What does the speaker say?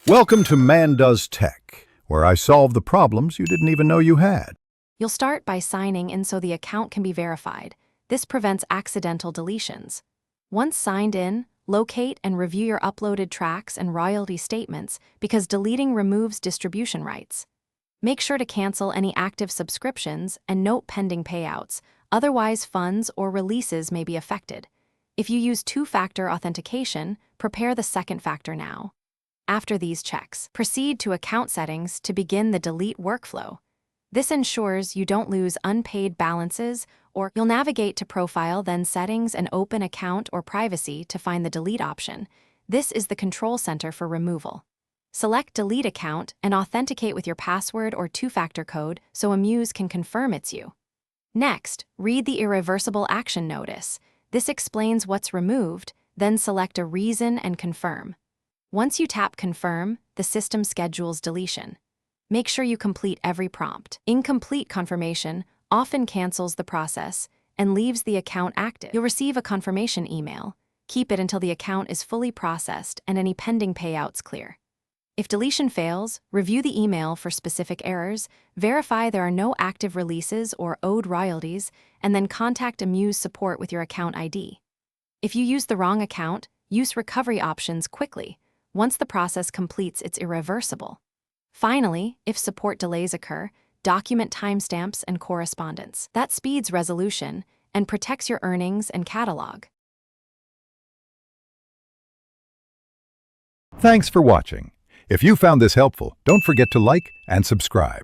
Welcome to Man Does Tech, where I solve the problems you didn't even know you had. You'll start by signing in so the account can be verified. This prevents accidental deletions. Once signed in, locate and review your uploaded tracks and royalty statements because deleting removes distribution rights. Make sure to cancel any active subscriptions and note pending payouts, otherwise funds or releases may be affected. If you use two-factor authentication, prepare the second factor now. After these checks, proceed to account settings to begin the delete workflow. This ensures you don't lose unpaid balances, or you'll navigate to Profile, then Settings, and open Account or Privacy to find the Delete option. This is the control center for removal. Select Delete Account and authenticate with your password or two-factor code so Amuse can confirm it's you. Next, read the Irreversible Action Notice. This explains what's removed, then select a reason and confirm. Once you tap Confirm, the system schedules deletion. Make sure you complete every prompt. Incomplete confirmation often cancels the process and leaves the account active. You'll receive a confirmation email. Keep it until the account is fully processed and any pending payouts clear. If deletion fails, review the email for specific errors, verify there are no active releases or owed royalties, and then contact Amuse support with your account ID. If you use the wrong account, use recovery options quickly. Once the process completes, it's irreversible. Finally, if support delays occur, document timestamps and correspondence. That speeds resolution and protects your earnings and catalog. Thanks for watching. If you found this helpful, don't forget to like and subscribe.